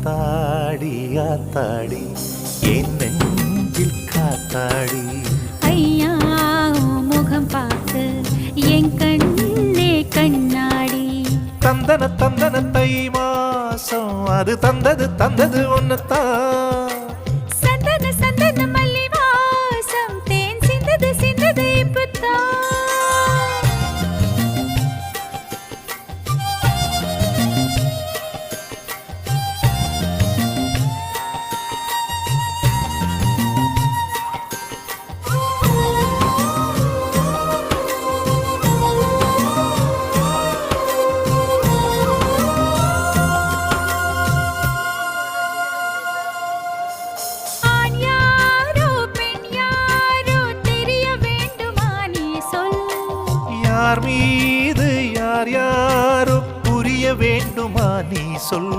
ஆத்தாடி ஆத்தாடி என் நெஞ்சில் காத்தாடி ஐயா முகம் பார்த்து என் கண்ணே கண்ணாடி தந்தன தந்தன தை மாசம் அது தந்தது ஒன்னத்தான் சந்தன சந்தன மல்லி வாசம் தேன் சிந்தது இப்பத்தான் யார் மீது யார் யாரோ புரிய வேண்டுமா நீ சொல்